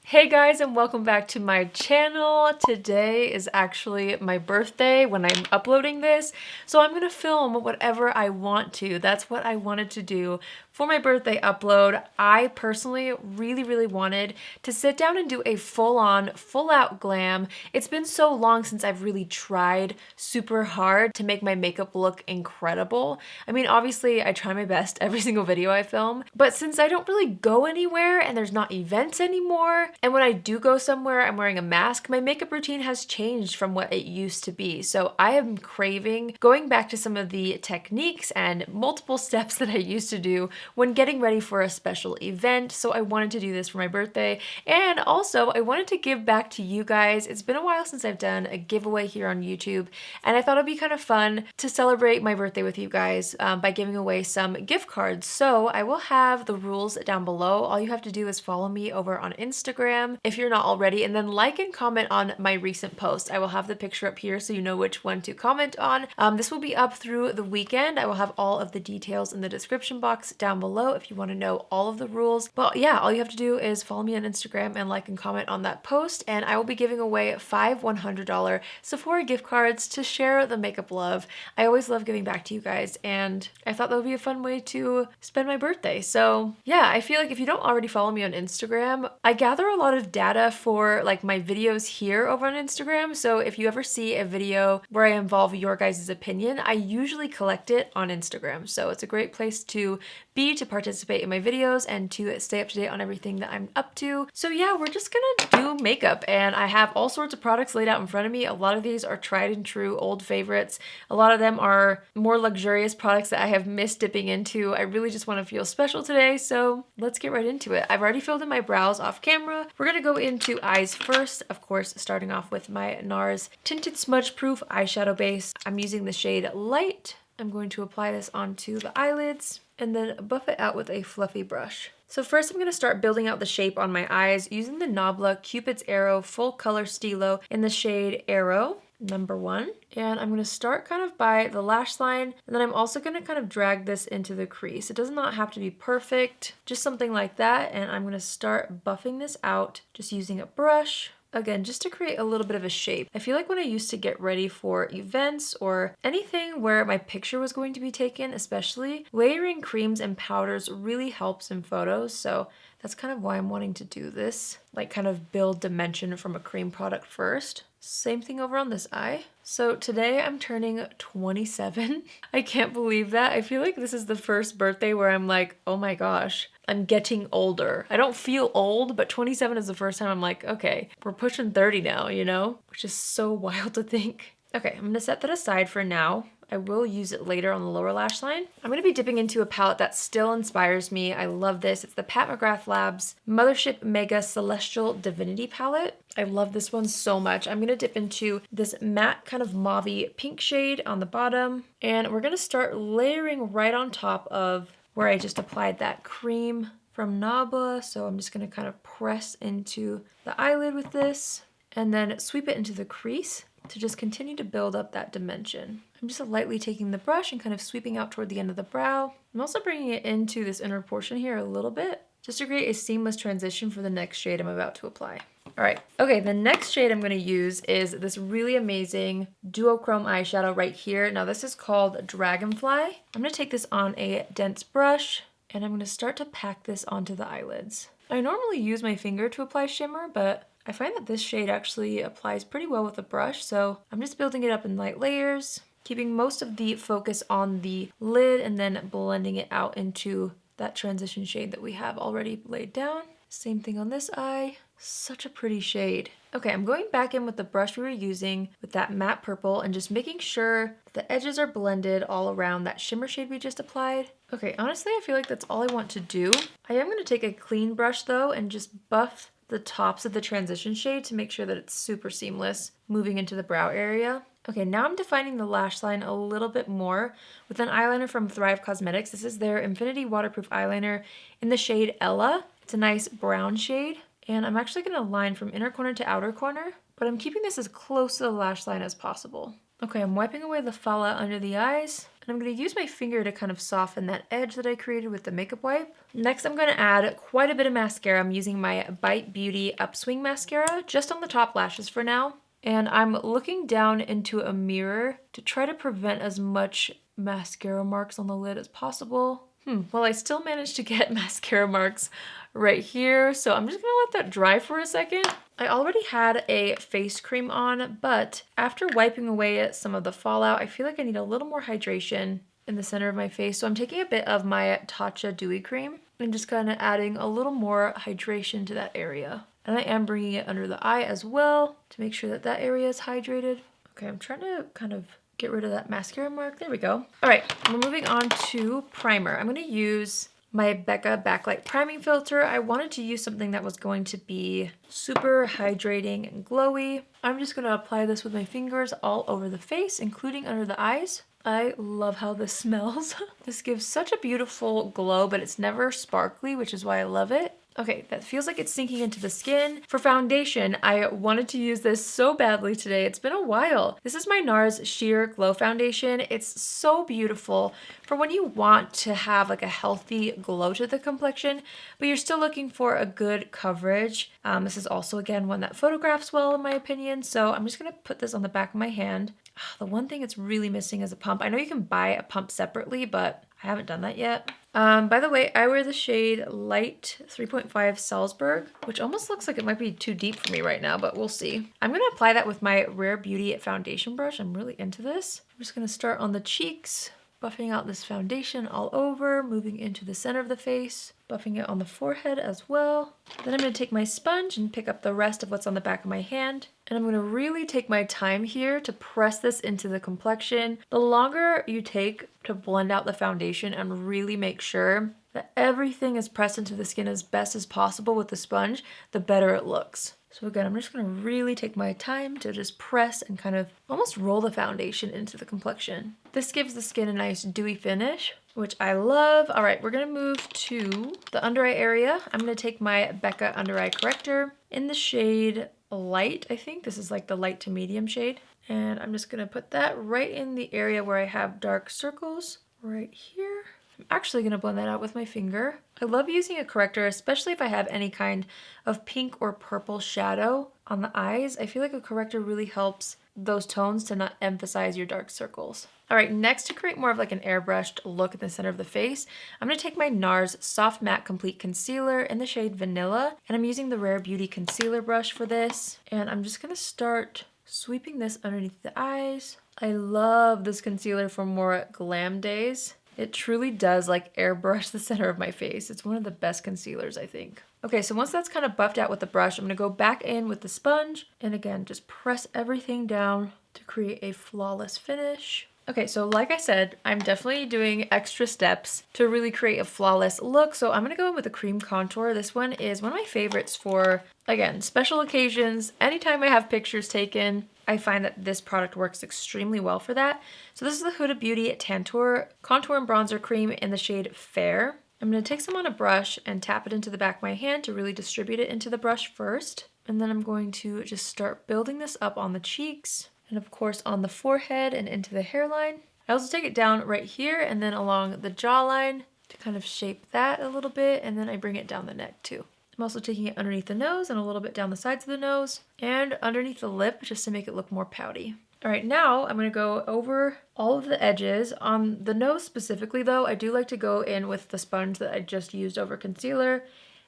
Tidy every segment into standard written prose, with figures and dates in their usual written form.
Hey guys, and welcome back to my channel. Today is actually my birthday when I'm uploading this, so I'm gonna film whatever I want to. That's what I wanted to do for my birthday upload. I personally really wanted to sit down and do a full-on, full-out glam. It's been so long since I've really tried super hard to make my makeup look incredible. I mean, obviously I try my best every single video I film, but since I don't really go anywhere and there's not events anymore, and when I do go somewhere, I'm wearing a mask, my makeup routine has changed from what it used to be. So I am craving going back to some of the techniques and multiple steps that I used to do when getting ready for a special event. So I wanted to do this for my birthday. And also I wanted to give back to you guys. It's been a while since I've done a giveaway here on YouTube, and I thought it'd be kind of fun to celebrate my birthday with you guys by giving away some gift cards. So I will have the rules down below. All you have to do is follow me over on Instagram if you're not already, and then like and comment on my recent post. I will have the picture up here so you know which one to comment on. This will be up through the weekend. I will have all of the details in the description box down below if you want to know all of the rules. But yeah, all you have to do is follow me on Instagram and like and comment on that post, and I will be giving away 5 $100 Sephora gift cards to share the makeup love. I always love giving back to you guys, and I thought that would be a fun way to spend my birthday. So yeah, I feel like if you don't already follow me on Instagram, I gather a lot of data for like my videos here over on Instagram. So if you ever see a video where I involve your guys' opinion, I usually collect it on Instagram. So it's a great place to be, to participate in my videos and to stay up to date on everything that I'm up to. So yeah, we're just gonna do makeup, and I have all sorts of products laid out in front of me. A lot of these are tried and true old favorites. A lot of them are more luxurious products that I have missed dipping into. I really just want to feel special today, so let's get right into it. I've already filled in my brows off camera. We're gonna go into eyes first, of course, starting off with my NARS Tinted Smudge Proof eyeshadow base. I'm using the shade Light. I'm going to apply this onto the eyelids and then buff it out with a fluffy brush. So first I'm going to start building out the shape on my eyes using the Nabla Cupid's Arrow Full Color Stilo in the shade Arrow number 1. And I'm going to start kind of by the lash line, and then I'm also going to kind of drag this into the crease. It does not have to be perfect, just something like that. And I'm going to start buffing this out just using a brush. Again, just to create a little bit of a shape. I feel like when I used to get ready for events or anything where my picture was going to be taken, especially, layering creams and powders really helps in photos. So that's kind of why I'm wanting to do this, like kind of build dimension from a cream product first. Same thing over on this eye. So today I'm turning 27. I can't believe that. I feel like this is the first birthday where I'm like, oh my gosh, I'm getting older. I don't feel old, but 27 is the first time I'm like, okay, we're pushing 30 now, you know? Which is so wild to think. Okay, I'm gonna set that aside for now. I will use it later on the lower lash line. I'm gonna be dipping into a palette that still inspires me. I love this. It's the Pat McGrath Labs Mothership Mega Celestial Divinity palette. I love this one so much. I'm gonna dip into this matte kind of mauve-y pink shade on the bottom, and we're gonna start layering right on top of where I just applied that cream from Nabla. So I'm just gonna kind of press into the eyelid with this and then sweep it into the crease to just continue to build up that dimension. I'm just lightly taking the brush and kind of sweeping out toward the end of the brow. I'm also bringing it into this inner portion here a little bit, just to create a seamless transition for the next shade I'm about to apply. All right, okay, the next shade I'm gonna use is this really amazing duochrome eyeshadow right here. Now this is called Dragonfly. I'm gonna take this on a dense brush, and I'm gonna start to pack this onto the eyelids. I normally use my finger to apply shimmer, but I find that this shade actually applies pretty well with a brush, so I'm just building it up in light layers, keeping most of the focus on the lid and then blending it out into that transition shade that we have already laid down. Same thing on this eye. Such a pretty shade. Okay, I'm going back in with the brush we were using with that matte purple and just making sure the edges are blended all around that shimmer shade we just applied. Okay, honestly, I feel like that's all I want to do. I am going to take a clean brush though and just buff the tops of the transition shade to make sure that it's super seamless moving into the brow area. Okay, now I'm defining the lash line a little bit more with an eyeliner from Thrive Cosmetics. This is their Infinity Waterproof Eyeliner in the shade Ella. It's a nice brown shade. And I'm actually gonna line from inner corner to outer corner, but I'm keeping this as close to the lash line as possible. Okay, I'm wiping away the fallout under the eyes And I'm going to use my finger to kind of soften that edge that I created with the makeup wipe. Next, I'm going to add quite a bit of mascara. I'm using my Bite Beauty Upswing Mascara just on the top lashes for now. And I'm looking down into a mirror to try to prevent as much mascara marks on the lid as possible. Well, I still managed to get mascara marks right here, so I'm just gonna let that dry for a second. I already had a face cream on, but after wiping away some of the fallout, I feel like I need a little more hydration in the center of my face. So I'm taking a bit of my Tatcha Dewy Cream and just kind of adding a little more hydration to that area. And I am bringing it under the eye as well to make sure that that area is hydrated. Okay, I'm trying to kind of get rid of that mascara mark. There we go. All right, we're moving on to primer. I'm gonna use my Becca Backlight Priming Filter. I wanted to use something that was going to be super hydrating and glowy. I'm just gonna apply this with my fingers all over the face, including under the eyes. I love how this smells. This gives such a beautiful glow, but it's never sparkly, which is why I love it. Okay, that feels like it's sinking into the skin. For foundation, I wanted to use this so badly today. It's been a while. This is my NARS Sheer Glow Foundation. It's so beautiful for when you want to have like a healthy glow to the complexion, but you're still looking for a good coverage. This is also, again, one that photographs well in my opinion. So I'm just gonna put this on the back of my hand. The one thing it's really missing is a pump. I know you can buy a pump separately, but I haven't done that yet. By the way, I wear the shade Light 3.5 Salzburg, which almost looks like it might be too deep for me right now, but we'll see. I'm gonna apply that with my Rare Beauty foundation brush. I'm really into this. I'm just gonna start on the cheeks, buffing out this foundation all over, moving into the center of the face, buffing it on the forehead as well. Then I'm gonna take my sponge and pick up the rest of what's on the back of my hand. And I'm gonna really take my time here to press this into the complexion. The longer you take to blend out the foundation and really make sure that everything is pressed into the skin as best as possible with the sponge, the better it looks. So again, I'm just gonna really take my time to just press and kind of almost roll the foundation into the complexion. This gives the skin a nice dewy finish, which I love. All right, we're gonna move to the under eye area. I'm gonna take my Becca Under Eye Corrector in the shade Light. I think this is like the light to medium shade. And I'm just gonna put that right in the area where I have dark circles, right here. I'm actually gonna blend that out with my finger. I love using a corrector, especially if I have any kind of pink or purple shadow on the eyes. I feel like a corrector really helps those tones to not emphasize your dark circles. All right, next, to create more of like an airbrushed look in the center of the face, I'm gonna take my NARS Soft Matte Complete Concealer in the shade Vanilla, and I'm using the Rare Beauty Concealer brush for this. And I'm just gonna start sweeping this underneath the eyes. I love this concealer for more glam days. It truly does like airbrush the center of my face. It's one of the best concealers, I think. Okay, so once that's kind of buffed out with the brush, I'm gonna go back in with the sponge and again, just press everything down to create a flawless finish. Okay, so like I said, I'm definitely doing extra steps to really create a flawless look. So I'm gonna go in with a cream contour. This one is one of my favorites for, again, special occasions. Anytime I have pictures taken, I find that this product works extremely well for that. So this is the Huda Beauty Tantour Contour and Bronzer Cream in the shade Fair. I'm gonna take some on a brush and tap it into the back of my hand to really distribute it into the brush first. And then I'm going to just start building this up on the cheeks and of course on the forehead and into the hairline. I also take it down right here and then along the jawline to kind of shape that a little bit, and then I bring it down the neck too. I'm also taking it underneath the nose and a little bit down the sides of the nose and underneath the lip just to make it look more pouty. All right, now I'm gonna go over all of the edges. On the nose specifically though, I do like to go in with the sponge that I just used over concealer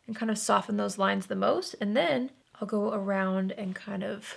and kind of soften those lines the most. And then I'll go around and kind of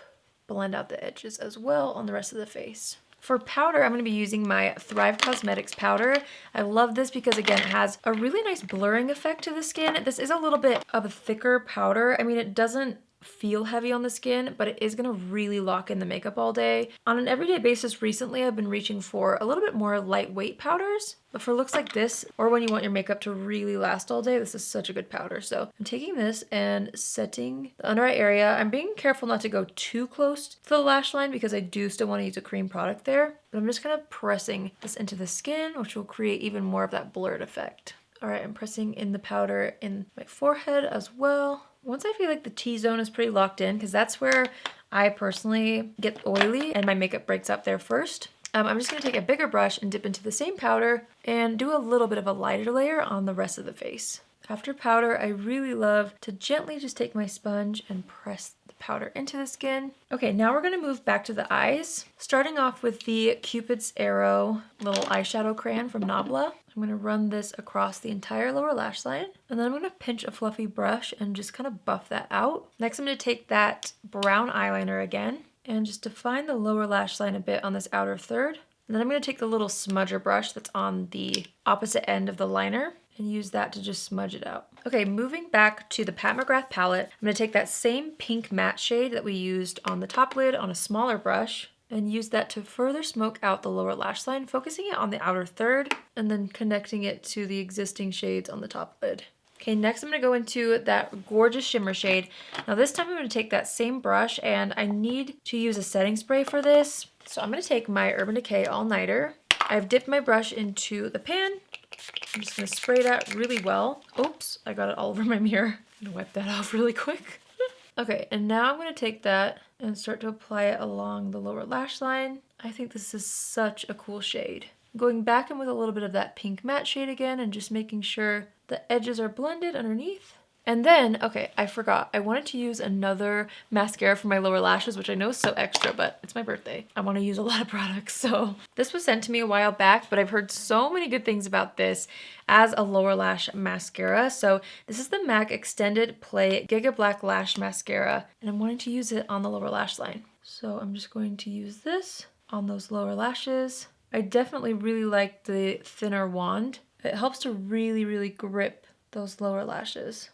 blend out the edges as well on the rest of the face. For powder, I'm going to be using my Thrive Cosmetics powder. I love this because, again, it has a really nice blurring effect to the skin. This is a little bit of a thicker powder. I mean, it doesn't feel heavy on the skin, but it is going to really lock in the makeup all day. On an everyday basis recently, I've been reaching for a little bit more lightweight powders, but for looks like this, or when you want your makeup to really last all day, this is such a good powder. So I'm taking this and setting the under eye area. I'm being careful not to go too close to the lash line because I do still want to use a cream product there, but I'm just kind of pressing this into the skin, which will create even more of that blurred effect. All right, I'm pressing in the powder in my forehead as well. Once I feel like the T-zone is pretty locked in, because that's where I personally get oily and my makeup breaks up there first, I'm just gonna take a bigger brush and dip into the same powder and do a little bit of a lighter layer on the rest of the face. After powder, I really love to gently just take my sponge and press the powder into the skin. Okay, now we're gonna move back to the eyes, starting off with the Cupid's Arrow little eyeshadow crayon from Nabla. I'm gonna run this across the entire lower lash line, and then I'm gonna pinch a fluffy brush and just kind of buff that out. Next, I'm gonna take that brown eyeliner again and just define the lower lash line a bit on this outer third. And then I'm gonna take the little smudger brush that's on the opposite end of the liner and use that to just smudge it out. Okay, moving back to the Pat McGrath palette, I'm gonna take that same pink matte shade that we used on the top lid on a smaller brush and use that to further smoke out the lower lash line, focusing it on the outer third and then connecting it to the existing shades on the top lid. Okay, next I'm gonna go into that gorgeous shimmer shade. Now this time I'm gonna take that same brush and I need to use a setting spray for this. So I'm gonna take my Urban Decay All Nighter. I've dipped my brush into the pan. I'm just gonna spray that really well. Oops, I got it all over my mirror. I'm gonna wipe that off really quick. Okay, and now I'm gonna take that and start to apply it along the lower lash line. I think this is such a cool shade. Going back in with a little bit of that pink matte shade again and just making sure the edges are blended underneath. And then, okay, I forgot. I wanted to use another mascara for my lower lashes, which I know is so extra, but it's my birthday. I want to use a lot of products, so. This was sent to me a while back, but I've heard so many good things about this as a lower lash mascara. So this is the MAC Extended Play Giga Black Lash Mascara, and I'm wanting to use it on the lower lash line. So I'm just going to use this on those lower lashes. I definitely really like the thinner wand. It helps to really, really grip those lower lashes.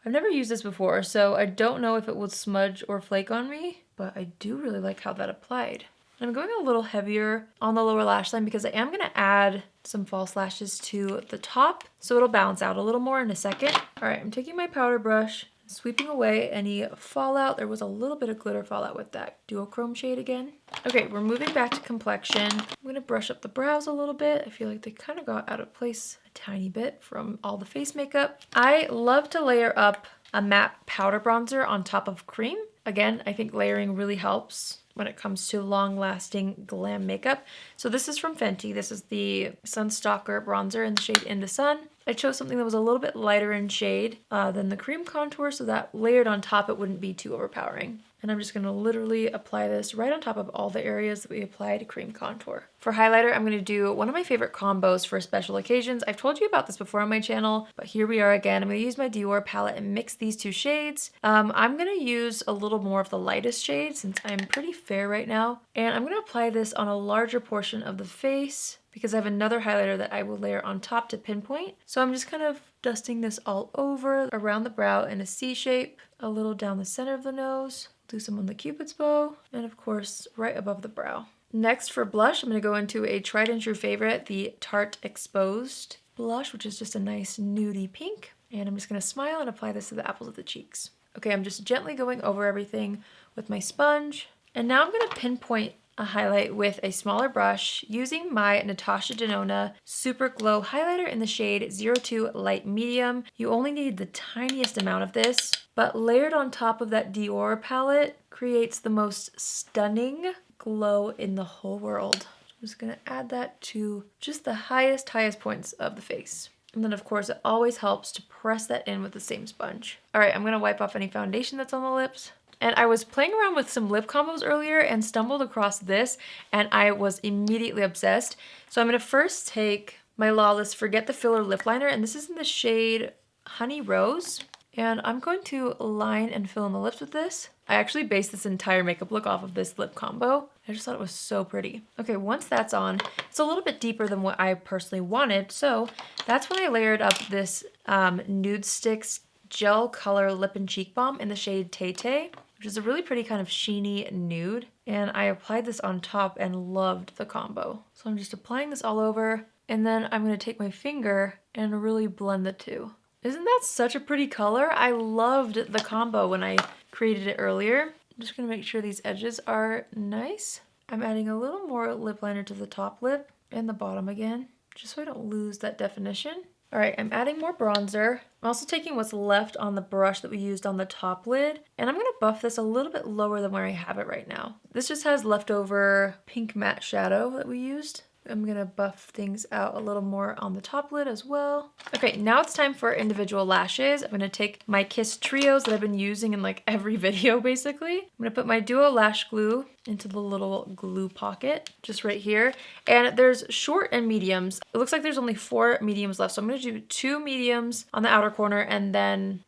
I've never used this before, so I don't know if it would smudge or flake on me, but I do really like how that applied. I'm going a little heavier on the lower lash line because I am gonna add some false lashes to the top, so it'll balance out a little more in a second. All right, I'm taking my powder brush, sweeping away any fallout. There was a little bit of glitter fallout with that duochrome shade again. Okay, we're moving back to complexion. I'm gonna brush up the brows a little bit. I feel like they kind of got out of place a tiny bit from all the face makeup. I love to layer up a matte powder bronzer on top of cream. Again, I think layering really helps when it comes to long-lasting glam makeup. So this is from Fenty. This is the Sunstalker bronzer in the shade In the Sun. I chose something that was a little bit lighter in shade than the cream contour, so that layered on top it wouldn't be too overpowering. And I'm just gonna literally apply this right on top of all the areas that we applied cream contour. For highlighter, I'm gonna do one of my favorite combos for special occasions. I've told you about this before on my channel, but here we are again. I'm gonna use my Dior palette and mix these two shades. I'm gonna use a little more of the lightest shade since I'm pretty fair right now. And I'm gonna apply this on a larger portion of the face because I have another highlighter that I will layer on top to pinpoint. So I'm just kind of dusting this all over around the brow in a C shape, a little down the center of the nose, do some on the Cupid's bow, and of course right above the brow. Next for blush, I'm gonna go into a tried and true favorite, the Tarte Exposed blush, which is just a nice nudie pink. And I'm just gonna smile and apply this to the apples of the cheeks. Okay, I'm just gently going over everything with my sponge. And now I'm gonna pinpoint a highlight with a smaller brush using my Natasha Denona Super Glow highlighter in the shade 02 Light Medium. You only need the tiniest amount of this, but layered on top of that Dior palette creates the most stunning glow in the whole world. I'm just gonna add that to just the highest points of the face. And then of course it always helps to press that in with the same sponge. All right, I'm gonna wipe off any foundation that's on the lips. And I was playing around with some lip combos earlier and stumbled across this and I was immediately obsessed. So I'm gonna first take my Lawless Forget the Filler lip liner, and this is in the shade Honey Rose. And I'm going to line and fill in the lips with this. I actually based this entire makeup look off of this lip combo. I just thought it was so pretty. Okay, once that's on, it's a little bit deeper than what I personally wanted. So that's when I layered up this Nude Sticks Gel Color Lip and Cheek Balm in the shade Tay Tay, which is a really pretty kind of sheeny nude. And I applied this on top and loved the combo. So I'm just applying this all over, and then I'm gonna take my finger and really blend the two. Isn't that such a pretty color? I loved the combo when I created it earlier. I'm just gonna make sure these edges are nice. I'm adding a little more lip liner to the top lip and the bottom again, just so I don't lose that definition. All right, I'm adding more bronzer. I'm also taking what's left on the brush that we used on the top lid, and I'm gonna buff this a little bit lower than where I have it right now. This just has leftover pink matte shadow that we used. I'm gonna buff things out a little more on the top lid as well. Okay, now it's time for individual lashes. I'm gonna take my Kiss Trios that I've been using in like every video basically. I'm gonna put my Duo Lash Glue into the little glue pocket, just right here. And there's short and mediums. It looks like there's only 4 mediums left. So I'm gonna do 2 mediums on the outer corner and then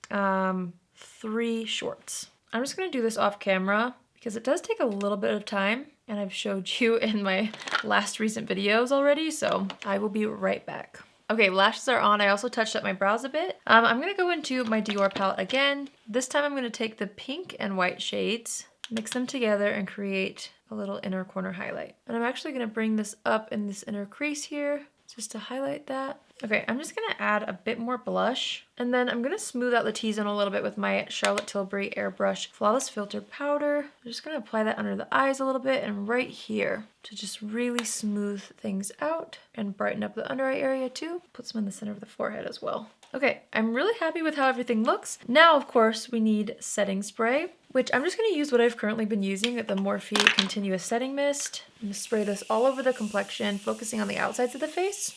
3 shorts. I'm just gonna do this off camera because it does take a little bit of time. And I've showed you in my last recent videos already, so I will be right back. Okay, lashes are on. I also touched up my brows a bit. I'm gonna go into my Dior palette again. This time I'm gonna take the pink and white shades, mix them together and create a little inner corner highlight. And I'm actually gonna bring this up in this inner crease here, just to highlight that. Okay, I'm just gonna add a bit more blush, and then I'm gonna smooth out the T-zone a little bit with my Charlotte Tilbury Airbrush Flawless Filter Powder. I'm just gonna apply that under the eyes a little bit and right here to just really smooth things out and brighten up the under eye area too. Put some in the center of the forehead as well. Okay, I'm really happy with how everything looks. Now, of course, we need setting spray, which I'm just gonna use what I've currently been using, the Morphe Continuous Setting Mist. I'm gonna spray this all over the complexion, focusing on the outsides of the face.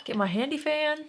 Get my handy fan.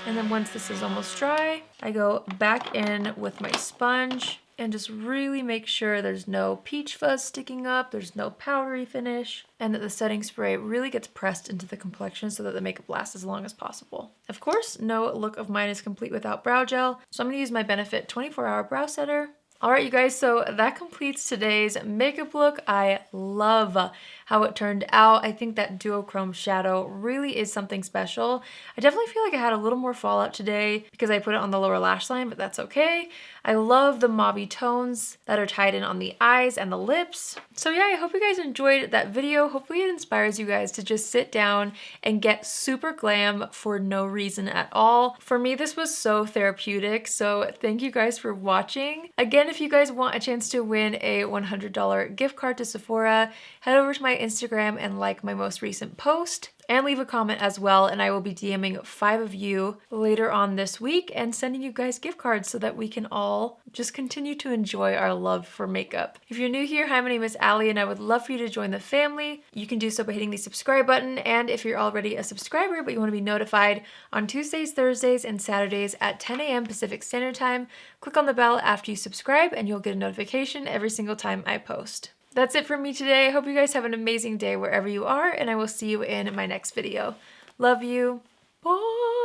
And then once this is almost dry, I go back in with my sponge and just really make sure there's no peach fuzz sticking up, there's no powdery finish, and that the setting spray really gets pressed into the complexion so that the makeup lasts as long as possible. Of course, no look of mine is complete without brow gel, so I'm gonna use my Benefit 24-Hour Brow Setter. All right, you guys, so that completes today's makeup look. I love how it turned out. I think that duochrome shadow really is something special. I definitely feel like I had a little more fallout today because I put it on the lower lash line, but that's okay. I love the mauve tones that are tied in on the eyes and the lips. So yeah, I hope you guys enjoyed that video. Hopefully it inspires you guys to just sit down and get super glam for no reason at all. For me, this was so therapeutic, so thank you guys for watching. Again, if you guys want a chance to win a $100 gift card to Sephora, head over to my Instagram and like my most recent post. And leave a comment as well, and I will be DMing 5 of you later on this week and sending you guys gift cards so that we can all just continue to enjoy our love for makeup. If you're new here, hi, my name is Allie, and I would love for you to join the family. You can do so by hitting the subscribe button, and if you're already a subscriber but you want to be notified on Tuesdays, Thursdays, and Saturdays at 10 a.m. Pacific Standard Time, click on the bell after you subscribe and you'll get a notification every single time I post. That's it for me today. I hope you guys have an amazing day wherever you are, and I will see you in my next video. Love you. Bye.